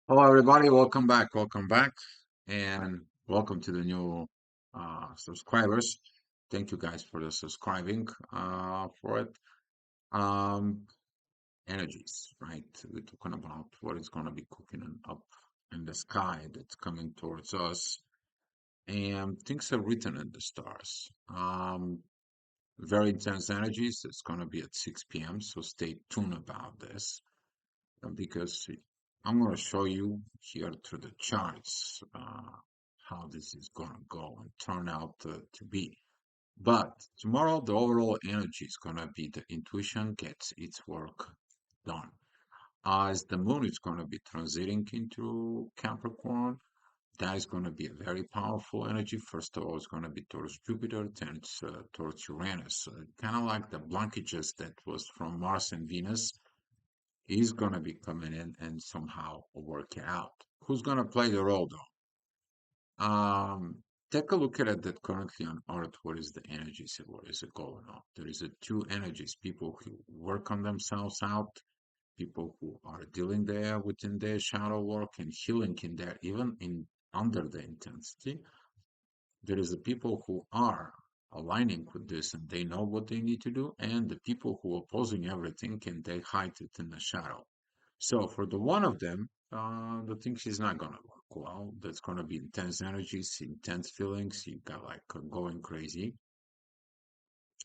Hello, everybody. Welcome back, and welcome to the new subscribers. Thank you guys for the subscribing for it. Um, Energies, right? We're talking about what is going to be cooking up in the sky that's coming towards us, and things are written in the stars. Very intense energies. It's going to be at 6 p.m., so stay tuned about this. Because I'm going to show you here through the charts how this is going to go and turn out to be. But tomorrow, the overall energy is going to be the intuition gets its work done. As the moon is going to be transiting into Capricorn, that is going to be a very powerful energy. First of all, it's going to be towards Jupiter, then it's towards Uranus. So kind of like the blockages that was from Mars and Venus is going to be coming in and somehow work it out. Who's going to play the role though? Take a look at it that currently on Earth, what is the energies? What is it going on? There is a two energies, people who work on themselves out, people who are dealing there within their shadow work and healing in there, even in under the intensity. There is the people who are aligning with this and they know what they need to do, and the people who are opposing everything and they hide it in the shadow. So for the one of them, the thing is not gonna work well. That's gonna be intense energies, intense feelings. You got like going crazy,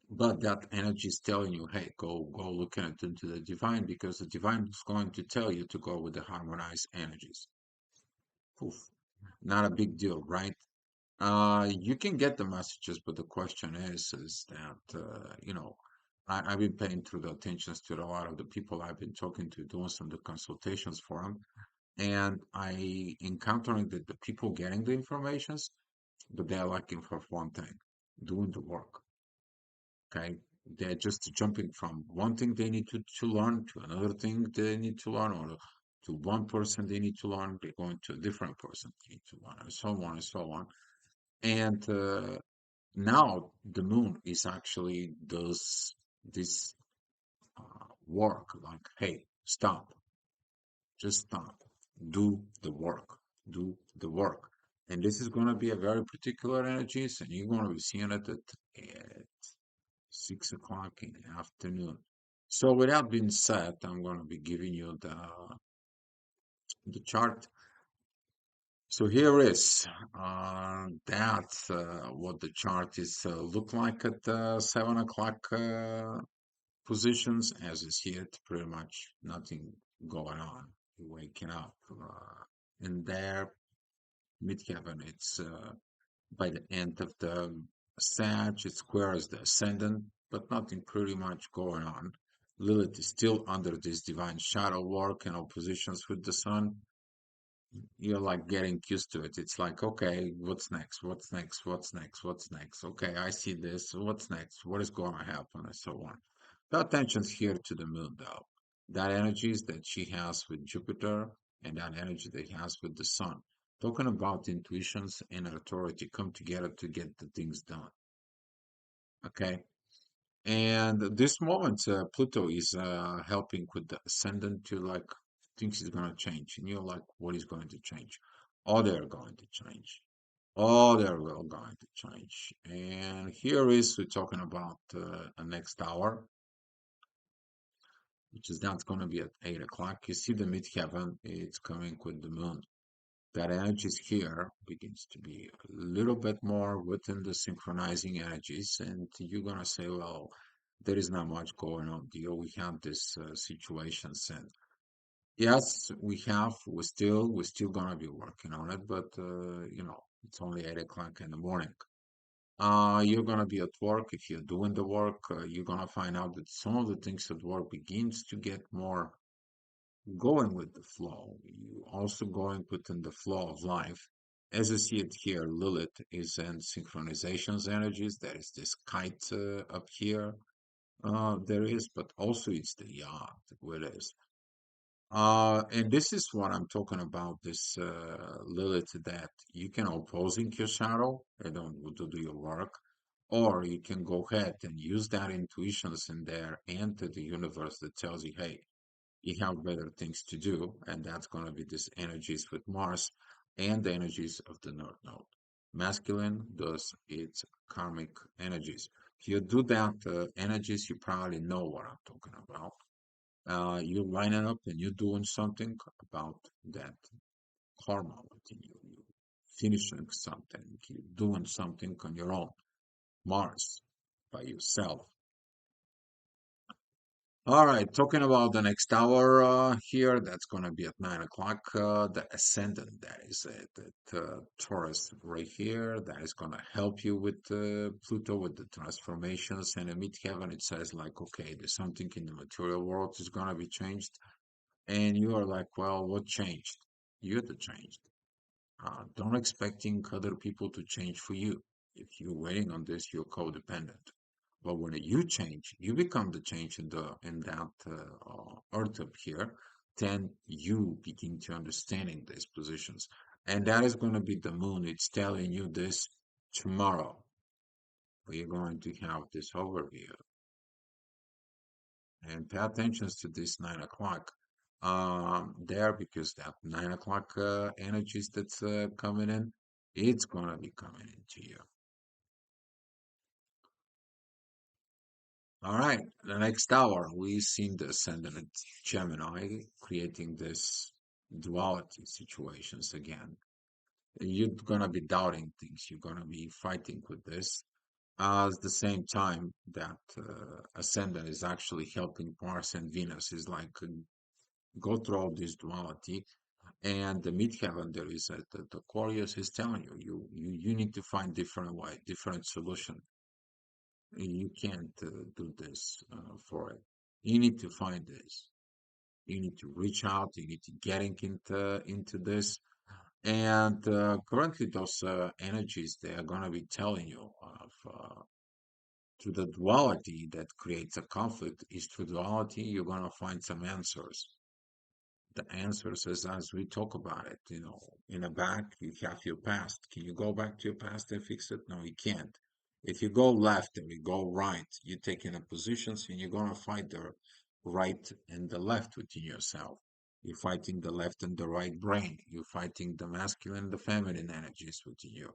but that energy is telling you, "Hey, go look at into the divine," because the divine is going to tell you to go with the harmonized energies. Poof. Not a big deal, right? You can get the messages, but the question is that I've been paying through the attentions to a lot of the people I've been talking to, doing some of the consultations for them, and I encountering that the people getting the informations, but they're looking for one thing, doing the work. Okay, they're just jumping from one thing they need to learn to another thing they need to learn, or to one person they need to learn. They're going to a different person they need to learn, and so on and so on. And now the moon is actually does this work like, hey, stop, just stop, do the work, do the work. And this is going to be a very particular energies, and you're going to be seeing it at 6 o'clock in the afternoon. So with that being said, I'm going to be giving you the chart. So here is that's what the chart is look like at 7 o'clock positions. As you see it, pretty much nothing going on. You're waking up in there, midheaven. It's by the end of the Sag, it squares the ascendant, but nothing pretty much going on. Lilith is still under this divine shadow work and oppositions with the sun. You're like getting used to it. It's like, okay, what's next? What's next? What's next? What's next? Okay, I see this. What's next? What is going to happen? And so on. Pay attention here to the moon, though. That energies that she has with Jupiter and that energy that he has with the sun. Talking about intuitions and authority come together to get the things done. Okay. And this moment, Pluto is helping with the ascendant to like things is going to change. And you're like, what is going to change? Oh, they're going to change. Oh, they're well going to change. And here is we're talking about the next hour, which is not going to be at 8 o'clock. You see the midheaven, it's coming with the moon. That energies here begins to be a little bit more within the synchronizing energies, and you're gonna say, well, there is not much going on here. We have this situations, and yes, we're still gonna be working on it, but it's only 8 o'clock in the morning. You're gonna be at work. If you're doing the work, you're gonna find out that some of the things at work begins to get more going with the flow. You also going within the flow of life. As you see it here, Lilith is in synchronizations energies. There is this kite up here. There is, but also it's the yacht where it is. And this is what I'm talking about, this Lilith, that you can opposing your shadow and don't do your work, or you can go ahead and use that intuitions in there and to the universe that tells you, hey, You have better things to do, and that's going to be these energies with Mars and the energies of the North Node. Masculine does its karmic energies. If you do that energies, you probably know what I'm talking about. You line it up and you're doing something about that karma within you. You finishing something, you're doing something on your own. Mars by yourself. All right, talking about the next hour here, that's going to be at 9 o'clock. The ascendant, that is it, that Taurus right here, that is going to help you with Pluto, with the transformations. And in mid-heaven, it says like, okay, there's something in the material world is going to be changed. And you are like, well, what changed? You're the changed. Don't expecting other people to change for you. If you're waiting on this, you're codependent. But when you change, you become the change in the in that earth up here. Then you begin to understanding these positions, and that is going to be the moon. It's telling you this tomorrow. We're going to have this overview, and pay attention to this 9 o'clock there, because that 9 o'clock energies that's coming in, it's gonna be coming into you. All right, the next hour we seen the ascendant Gemini creating this duality situations again. You're gonna be doubting things. You're gonna be fighting with this. At the same time, that ascendant is actually helping Mars and Venus. Is like go through all this duality. And the midheaven, there is the Aquarius is telling you, you need to find different way, different solution. You can't do this for it. You need to find this. You need to reach out. You need to getting into this. And currently, those energies they are going to be telling you of through the duality that creates a conflict. Is through duality you're going to find some answers. The answers is as we talk about it, in the back, you have your past. Can you go back to your past and fix it? No, you can't. If you go left and we go right, you're taking a positions and you're going to fight the right and the left within yourself. You're fighting the left and the right brain. You're fighting the masculine and the feminine energies within you.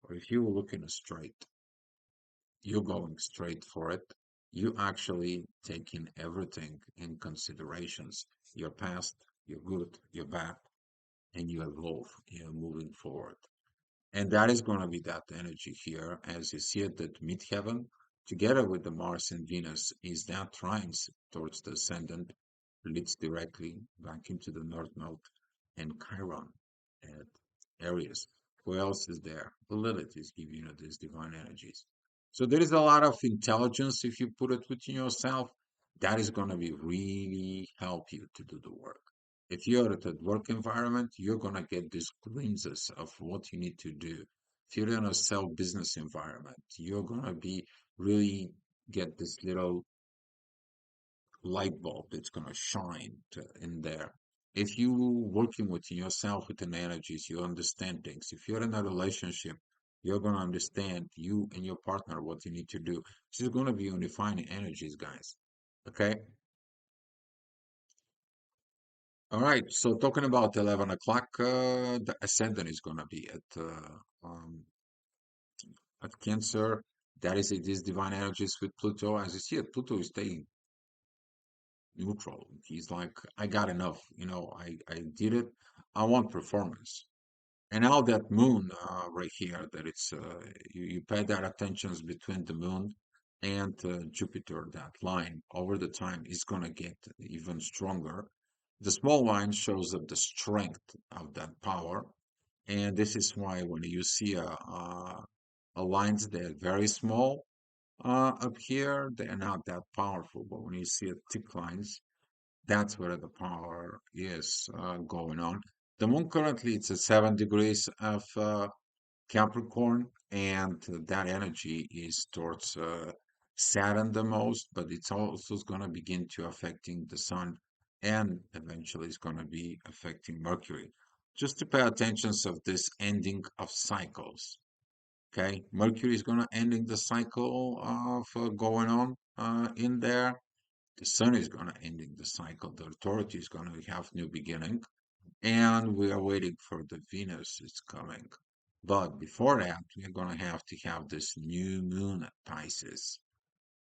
Or if you're looking straight, you're going straight for it. You actually taking everything in considerations, your past, your good, your bad, and you evolve, you're moving forward. And that is going to be that energy here, as you see it, that midheaven, together with the Mars and Venus, is that trines towards the ascendant, leads directly back into the North Node and Chiron at Aries. Who else is there? Lilith is giving you these divine energies. So there is a lot of intelligence if you put it within yourself. That is going to be really help you to do the work. If you're at a work environment, you're going to get these glimpses of what you need to do. If you're in a self-business environment, you're going to be really get this little light bulb that's going to shine in there. If you working within yourself with the energies, you understand things. If you're in a relationship, you're going to understand you and your partner what you need to do. This is going to be unifying energies, guys. Okay. All right. So talking about 11 o'clock, the ascendant is going to be at Cancer. That is it is divine energies with Pluto. As you see it, Pluto is staying neutral. He's like, I got enough. I did it. I want performance. And now that moon right here, that it's you pay that attentions between the moon and Jupiter, that line over the time is gonna get even stronger. The small line shows up the strength of that power, and this is why when you see a lines that are very small up here, they're not that powerful. But when you see a thick lines, that's where the power is going on. The moon currently it's at 7 degrees of Capricorn, and that energy is towards Saturn the most, but it's also going to begin to affecting the sun, and eventually it's going to be affecting Mercury. Just to pay attention of this ending of cycles. Okay, Mercury is going to ending the cycle of going on in there, The sun is going to ending the cycle. The authority is going to have new beginning, and we are waiting for the Venus is coming. But before that, we're going to have this new moon at Pisces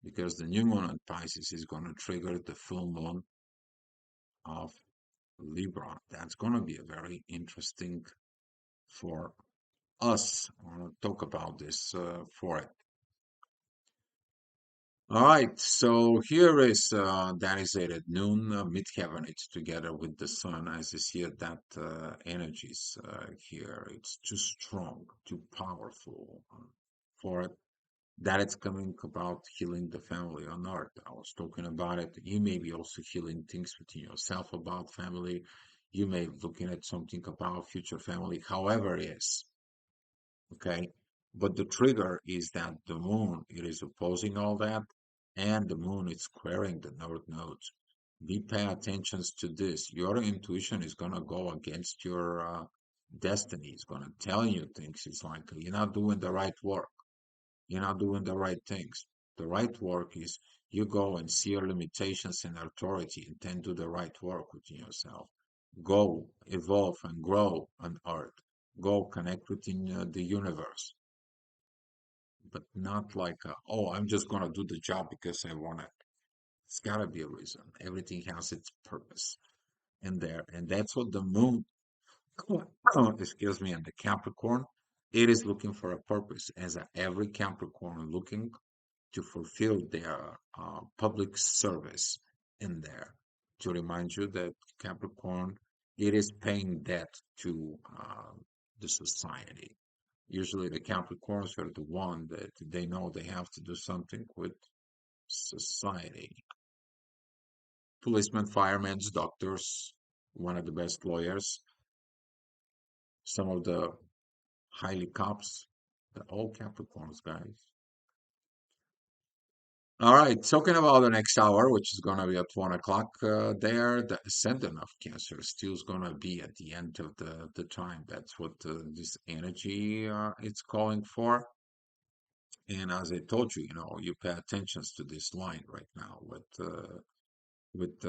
because the new moon at Pisces is going to trigger the full moon of Libra. That's going to be a very interesting for us. I want to talk about this for it. All right, so here is that is it at noon, midheaven. It's together with the sun. As you see it, that energies here. It's too strong, too powerful for it. That it's coming about healing the family on earth. I was talking about it. You may be also healing things within yourself about family. You may be looking at something about future family. However, it is. Okay. But the trigger is that the moon, it is opposing all that, and the moon is squaring the north nodes. Be pay attention to this. Your intuition is gonna go against your destiny. It's gonna tell you things. It's like you're not doing the right work. You're not doing the right things. The right work is you go and see your limitations and authority and then do the right work within yourself. Go evolve and grow on earth. Go connect within the universe, but not like, oh, I'm just going to do the job because I want it. It's got to be a reason. Everything has its purpose in there. And that's what the moon, excuse me, and the Capricorn, it is looking for a purpose, as every Capricorn looking to fulfill their public service in there. To remind you that Capricorn, it is paying debt to the society. Usually the Capricorns are the one that they know they have to do something with society. Policemen, firemen, doctors, one of the best lawyers, some of the highly cops, the all Capricorns, guys. All right, talking about the next hour, which is going to be at 1 o'clock there, the ascendant of Cancer still is going to be at the end of the time. That's what this energy it's calling for. And as I told you, you pay attention to this line right now with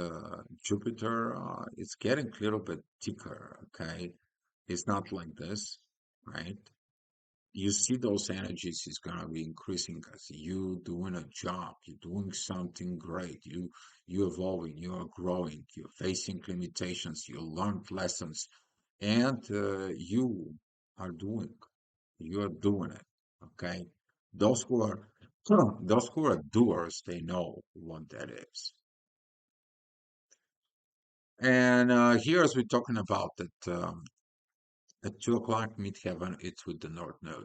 Jupiter. It's getting a little bit thicker. Okay, it's not like this, right? You see those energies is gonna be increasing as you doing a job, you're doing something great, you evolving, you are growing, you're facing limitations, you learned lessons, and are you are doing it. Okay, those who are those who are doers, they know what that is. And here, as we're talking about that, at 2 o'clock midheaven, it's with the North Node.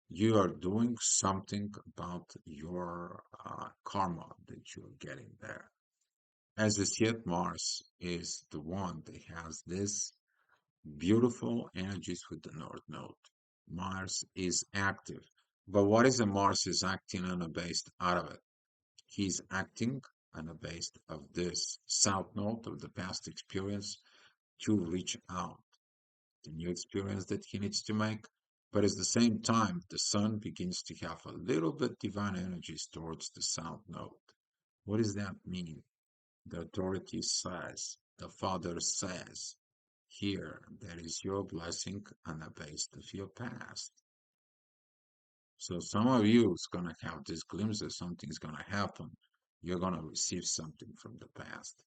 You are doing something about your karma that you're getting there. As is yet, Mars is the one that has this beautiful energies with the North Node. Mars is active. But what is a Mars is acting on a base out of it? He's acting on a base of this South Node of the past experience to reach out the new experience that he needs to make. But at the same time, the sun begins to have a little bit divine energies towards the south node. What does that mean? The authority says, the Father says, here, there is your blessing on the base of your past. So some of you is going to have this glimpse that something's going to happen. You're going to receive something from the past.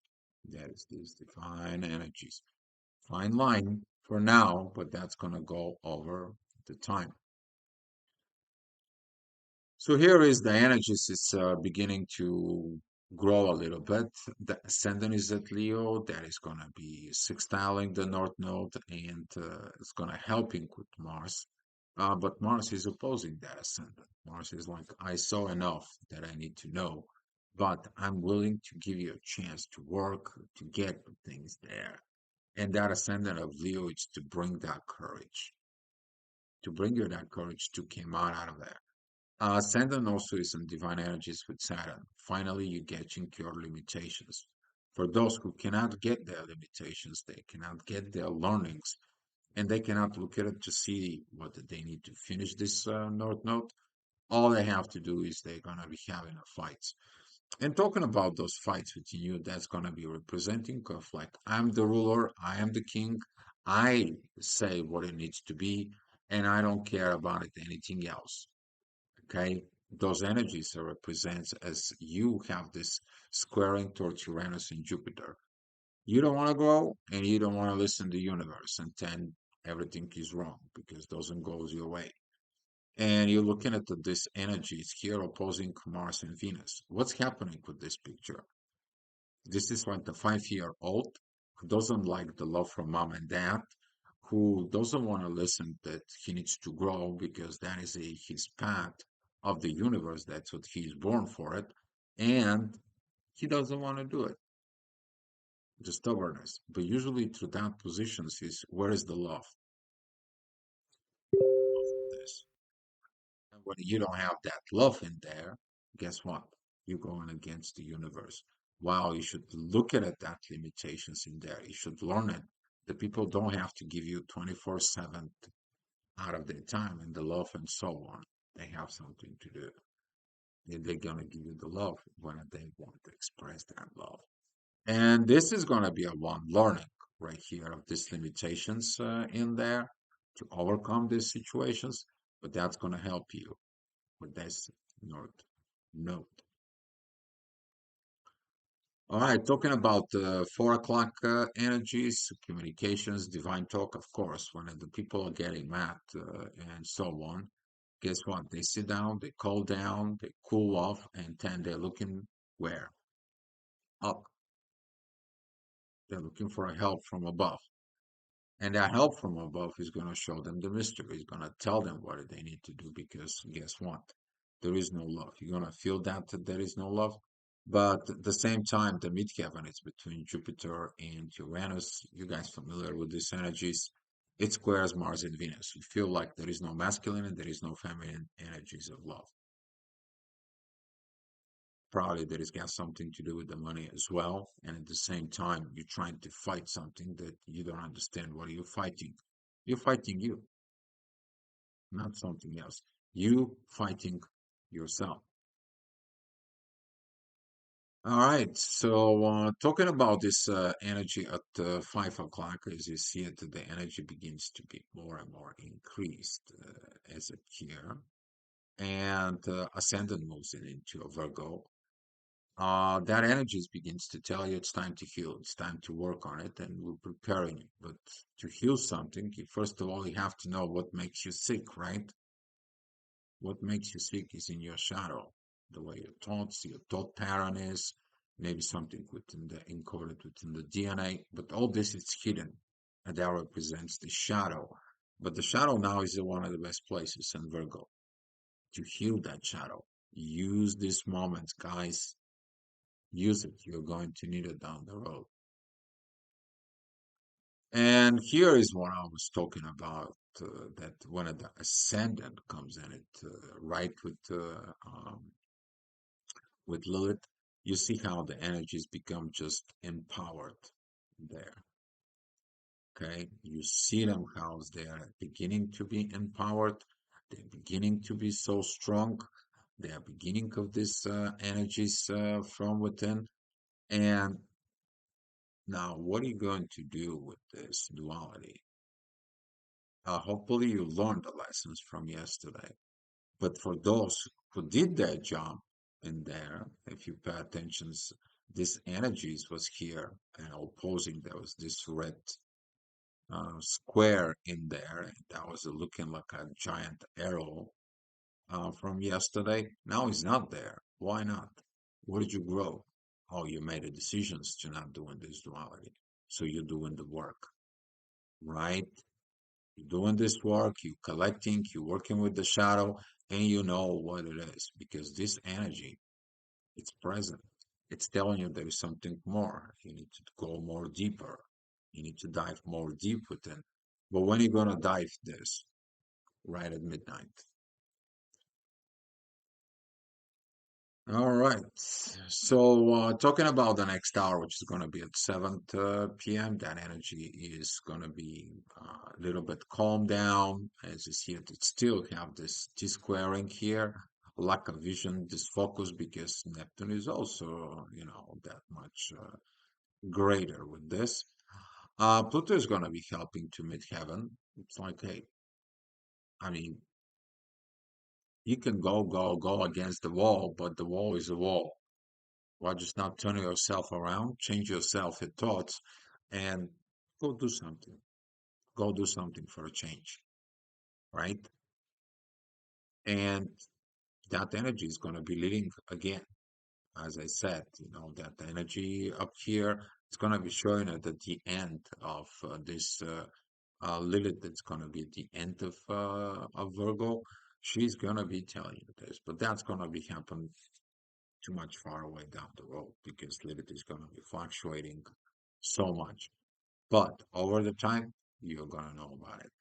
That is these divine energies. Fine line for now, but that's going to go over the time. So here is the energies. It's beginning to grow a little bit. The ascendant is at Leo. That is going to be sextiling the North Node, and it's going to helping with Mars. But Mars is opposing that ascendant. Mars is like, I saw enough that I need to know, but I'm willing to give you a chance to work to get things there. And that ascendant of Leo is to bring that courage, to bring you that courage to come out of there. Ascendant also is in divine energies with Saturn. Finally, you get into your limitations. For those who cannot get their limitations, they cannot get their learnings, and they cannot look at it to see what they need to finish this North Node. All they have to do is they're going to be having a fight. And talking about those fights within you, that's going to be representing of like, I'm the ruler, I am the king, I say what it needs to be, and I don't care about it, anything else. Okay? Those energies are represents as you have this squaring towards Uranus and Jupiter. You don't want to grow and you don't want to listen to the universe, and then everything is wrong because it doesn't go your way. And you're looking at this energies here opposing Mars and Venus. What's happening with this picture? This is like the 5 year old who doesn't like the love from mom and dad, who doesn't want to listen that he needs to grow because that is his path of the universe. That's what he's born for it. And he doesn't want to do it, the stubbornness. But usually through that positions is where is the love? This. And when you don't have that love in there, guess what? You're going against the universe. Wow, you should look at that limitations in there. You should learn it. The people don't have to give you 24/7 out of their time and the love and so on. They have something to do. They're going to give you the love when they want to express that love. And this is going to be a one learning right here of these limitations in there to overcome these situations. But that's going to help you with this north note. All right, talking about the 4 o'clock energies, communications, divine talk, of course, when the people are getting mad and so on, guess what? They sit down, they cool down, they cool off, and then they're looking where? Up. They're looking for a help from above. And that help from above is going to show them the mystery. It's going to tell them what they need to do because guess what? There is no love. You're going to feel that there is no love. But at the same time, the midheaven is between Jupiter and Uranus. You guys familiar with these energies? It squares Mars and Venus. You feel like there is no masculine and there is no feminine energies of love. Probably there is got something to do with the money as well. And at the same time, you're trying to fight something that you don't understand what you're fighting. You're fighting you, not something else. You fighting yourself. All right. So talking about this energy at 5 o'clock, as you see it, the energy begins to be more and more increased as it here, and ascendant moves it into a Virgo. That energy begins to tell you it's time to heal, it's time to work on it, and we're preparing you. But to heal something, first of all, you have to know what makes you sick, right? What makes you sick is in your shadow, the way your thought pattern is, maybe something within the encoded within the DNA, but all this is hidden, and that represents the shadow. But the shadow now is one of the best places in Virgo to heal that shadow. Use this moment, guys. Use it. You're going to need it down the road. And here is what I was talking about. That when the ascendant comes in it, right with Lilith, you see how the energies become just empowered there. Okay, you see them how they are beginning to be empowered. They're beginning to be so strong. They are beginning of these energies from within. And now, what are you going to do with this duality? Hopefully, you learned the lessons from yesterday. But for those who did their job in there, if you pay attention, this energies was here and opposing. There was this red square in there. And that was looking like a giant arrow from yesterday. Now it's not there. Why not? Where did you grow? Oh, you made a decisions to not doing this duality. So you're doing the work, right? You're doing this work, you're collecting, you're working with the shadow, and you know what it is because this energy, it's present. It's telling you there is something more. You need to go more deeper. You need to dive more deep within. But when are you gonna dive this? Right at midnight. All right. So, talking about the next hour, which is going to be at 7 p.m., that energy is going to be a little bit calmed down. As you see it still have this T-squaring here lack of vision, disfocus, because Neptune is also, that much greater with this. Pluto is going to be helping to meet heaven. It's like, hey, I mean, you can go against the wall, but the wall is a wall. Why just not turn yourself around, change yourself, your thoughts, and go do something. Go do something for a change, right? And that energy is going to be leading again. As I said, that energy up here, it's going to be showing at the end of this Lilith. It's going to be at the end of Virgo. She's going to be telling you this, but that's going to be happen too much far away down the road because Lilith is going to be fluctuating so much. But over the time, you're going to know about it.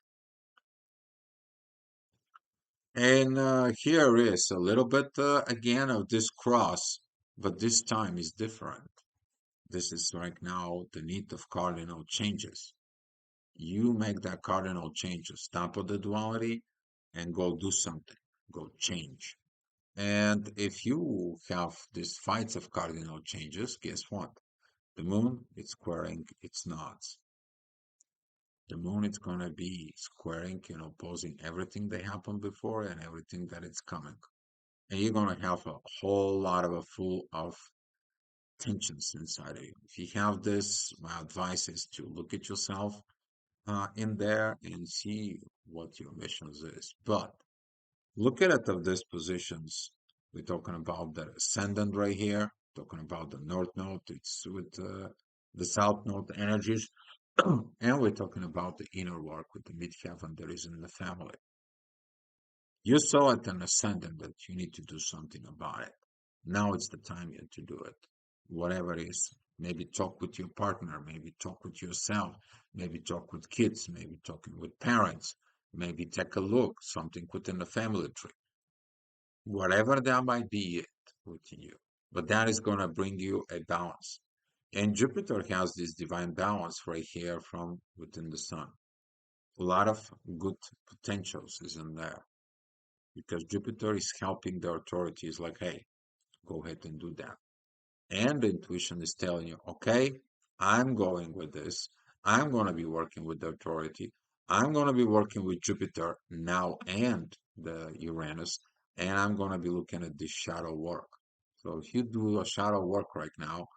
And here is a little bit again of this cross, but this time is different. This is right now the need of cardinal changes. You make that cardinal change, stop at the duality and go do something, go change. And if you have these fights of cardinal changes, guess what? The moon is squaring its knots. The moon is going to be squaring, opposing everything that happened before and everything that is coming. And you're going to have a whole lot of a full of tensions inside of you. If you have this, my advice is to look at yourself in there and see what your missions is. But look at it of these positions. We're talking about the ascendant right here, talking about the north node. It's with the south node energies. And we're talking about the inner work with the midheaven that is in the family. You saw it in ascendant that you need to do something about it. Now it's the time yet to do it. Whatever it is. Maybe talk with your partner, maybe talk with yourself, maybe talk with kids, maybe talking with parents, maybe take a look, something within the family tree. Whatever that might be it within you. But that is going to bring you a balance. And Jupiter has this divine balance right here from within the sun. A lot of good potentials is in there because Jupiter is helping the authorities like, hey, go ahead and do that. And the intuition is telling you, okay, I'm going with this. I'm going to be working with the authority. I'm going to be working with Jupiter now and the Uranus, and I'm going to be looking at this shadow work. So if you do a shadow work right now,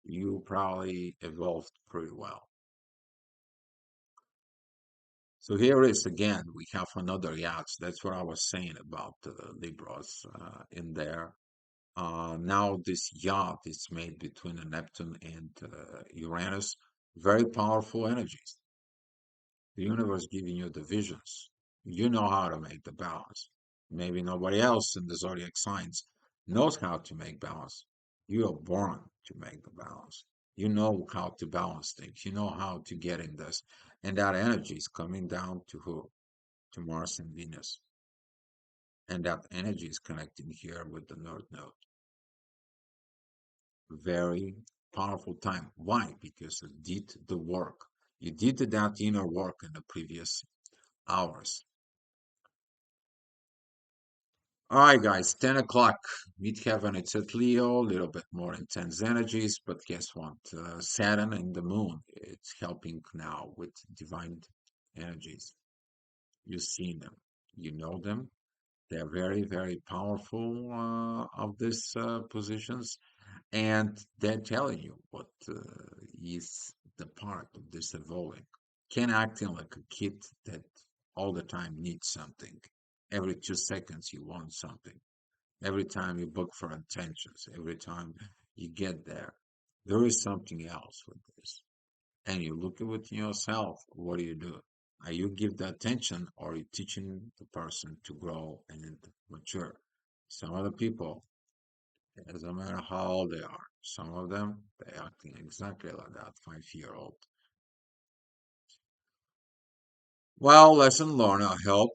you probably evolved pretty well. So here is again, we have another yacht. That's what I was saying about the Libras in there. Now this yacht is made between a Neptune and Uranus. Very powerful energies. The universe giving you the visions. You know how to make the balance. Maybe nobody else in the zodiac signs knows how to make balance. You are born to make the balance. You know how to balance things. You know how to get in this. And that energy is coming down to who? To Mars and Venus. And that energy is connecting here with the North Node. Very powerful time. Why? Because you did the work. You did that inner work in the previous hours. All right, guys, 10 o'clock. Midheaven, it's at Leo, a little bit more intense energies, but guess what? Saturn and the moon, it's helping now with divine energies. You've seen them, you know them. They're very, very powerful of these positions. And they're telling you what is the part of this evolving. Can acting like a kid that all the time needs something. Every 2 seconds you want something. Every time you book for attentions, every time you get there, there is something else with this. And you look at it yourself, what do you do? Are you give the attention or are you teaching the person to grow and mature? Some other people it doesn't matter how old they are. Some of them, they're acting exactly like that 5-year-old. Well, lesson learned, I hope.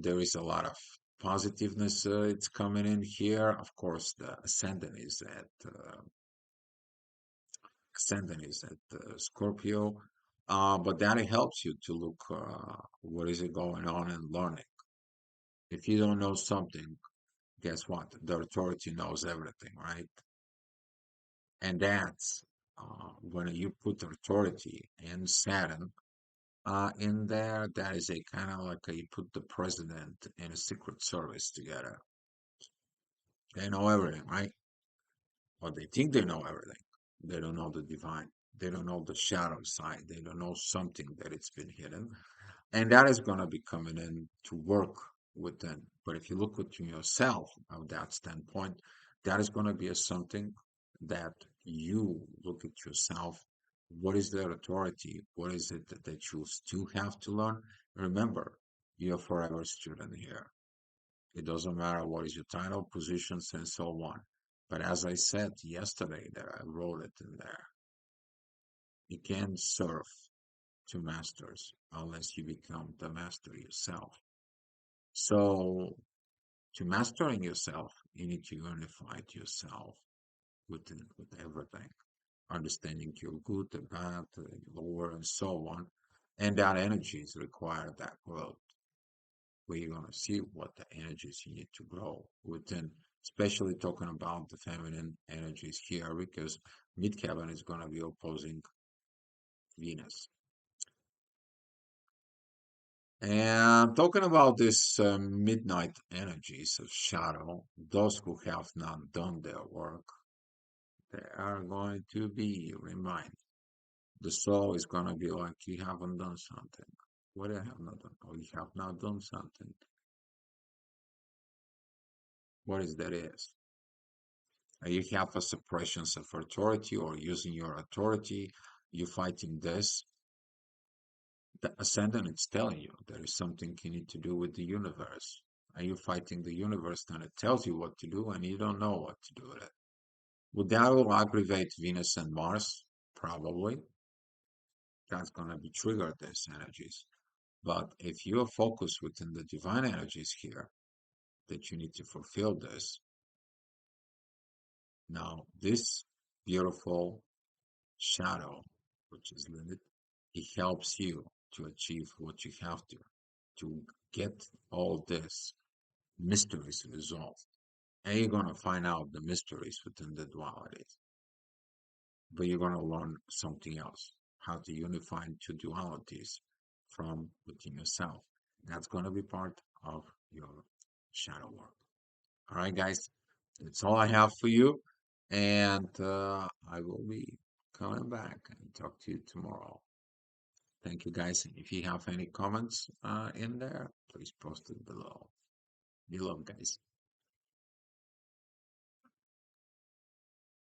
There is a lot of positiveness. It's coming in here. Of course, the ascendant is at Scorpio. But that helps you to look what is it going on and learning. If you don't know something, guess what? The authority knows everything, right? And that's when you put authority in Saturn in there, that is a kind of like you put the president and a secret service together. They know everything, right? Or they think they know everything. They don't know the divine. They don't know the shadow side. They don't know something that it's been hidden. And that is going to be coming in to work within. But if you look within yourself of that standpoint, that is going to be a something that you look at yourself. What is their authority? What is it that you still have to learn? Remember, you're a forever student here. It doesn't matter what is your title, positions, and so on. But as I said yesterday, that I wrote it in there, you can't serve two masters unless you become the master yourself. So, to mastering yourself, you need to unify yourself with everything, understanding your good, the bad, the lower, and so on. And that energy is required that growth, where you're going to see what the energies you need to grow within, especially talking about the feminine energies here, because midheaven is going to be opposing Venus. And talking about this midnight energies of shadow, those who have not done their work, they are going to be reminded. The soul is going to be like, you haven't done something. What I have not done? Oh, you have not done something. What is that is? You have a suppression of authority or using your authority, you fighting this. The ascendant is telling you there is something you need to do with the universe. Are you fighting the universe? Then it tells you what to do and you don't know what to do with it. Would that will aggravate Venus and Mars? Probably. That's going to be trigger these energies. But if you are focused within the divine energies here, that you need to fulfill this, now this beautiful shadow, which is limit, it helps you to achieve what you have to get all this mysteries resolved. And you're going to find out the mysteries within the dualities, but you're going to learn something else, how to unify two dualities from within yourself. That's going to be part of your shadow work. All right, guys, that's all I have for you. And I will be coming back and talk to you tomorrow. Thank you, guys. If you have any comments in there, please post it below. Be love, guys.